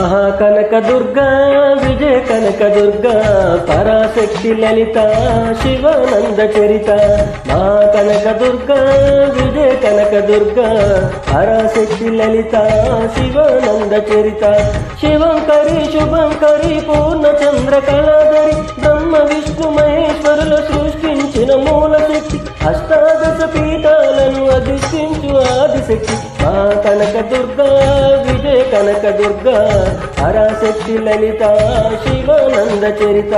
మహాకనక దుర్గా విజయ కనక దుర్గా పరాశక్తి లలిత శివానంద చరిత మహాకనక దుర్గా విజయ కనక దుర్గా పరాశక్తి లలిత శివానంద చరిత శివంకరి శుభంకరి పూర్ణచంద్ర కళాధరి బ్రహ్మ విష్ణు మహేశ్వరుల సృష్టించిన మూలశక్తి అష్టాదశ పీఠాలను అధిష్ఠించు ఆదిశక్తి మా కనక దుర్గా విజయ కనక దుర్గా పరాశక్తి లలిత శివానంద చరిత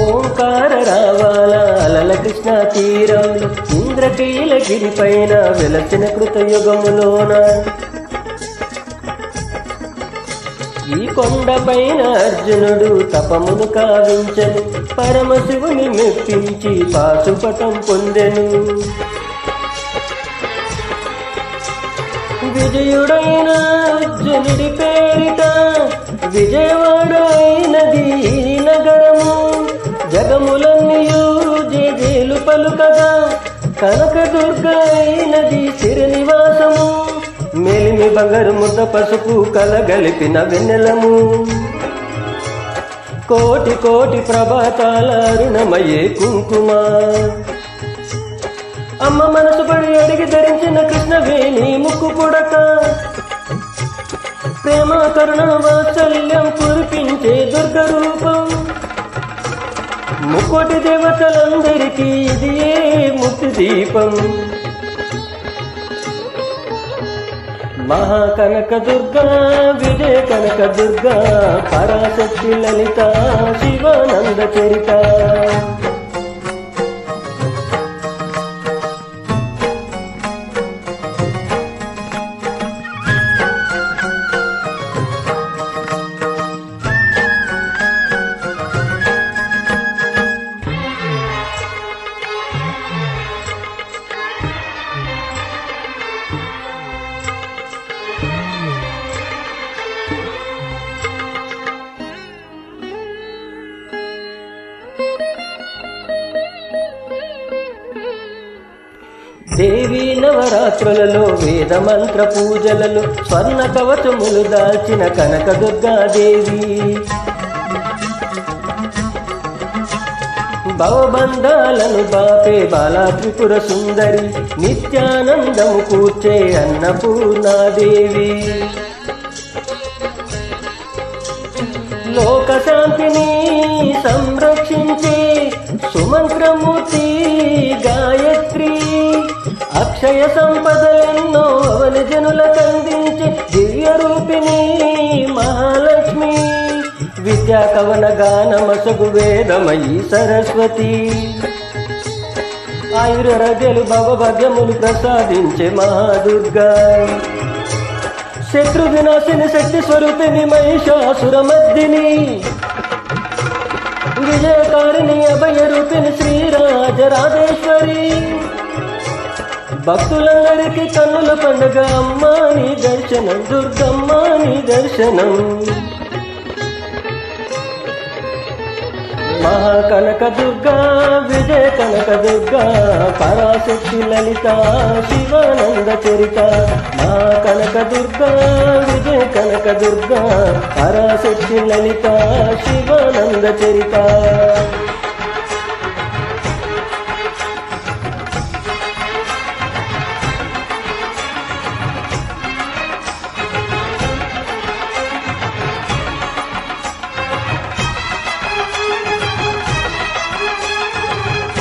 ఓంకార రావాల అలల కృష్ణ తీరంలో ఇంద్రకీలగిరి పైన వెలసిన కృతయుగములోన ఈ కొండపైన అర్జునుడు తపమును కావించెను పరమశివుని మెప్పించి పాశుపటం పొందెను విజయుడైన అర్జునుడి పేరిట విజయవాడ అయినది నగరము జగములన్నీయు జేజేలు పలుకగా కనకదుర్గ అయినది శ్రీనివాసము మేలిమి బంగారు ముద్ద పసుపు కలగలిపిన వెన్నెలము కోటి కోటి ప్రభాతాల అరుణమయే కుంకుమ అమ్మ మనసు పడి అడిగి ధరించిన కృష్ణవేణి ముక్కు పుడక ప్రేమ కరుణ వాత్సల్యం కురిపించే దుర్గ రూపం ముక్కోటి దేవతలందరికీ ఇది ముక్తి దీపం మహాకనక దుర్గా విజయ కనక దుర్గా పరాశక్తి లలిత శివానంద చరిత దేవీ నవరాత్రులలో వేద మంత్ర పూజలలో స్వర్ణ కవచములు దాల్చిన కనక దుర్గాదేవి భవబంధాలను బాపే బాలా త్రిపుర సుందరి నిత్యానందము కూర్చే అన్నపూర్ణాదేవి లోక శాంతిని సంరక్షించే సుమంత్రమూర్తి గాయత్రి అక్షయ సంపదలెన్నో అవని జనులకందించే దివ్య రూపిణి మహాలక్ష్మి విద్యా కవన గానమసగు వేదమయీ సరస్వతి ఆయురారోగ్యాలు భవభాగ్యములు ప్రసాదించే మహాదుర్గా శత్రు వినాశిని శక్తి స్వరూపిణి మహిషాసురమర్దిని విజయకారిణి అభయ రూపిణి శ్రీరాజరాజేశ్వరి భక్తులందరికీ కన్నుల పండుగ అమ్మా నీ దర్శనం దుర్గమ్మ నీ దర్శనం మహాకనక దుర్గా విజయ కనక దుర్గా పరాశక్తి లలిత శివానంద చరిత మహాకనక దుర్గా విజయ కనక దుర్గా పరాశక్తి లలిత శివానంద చరిత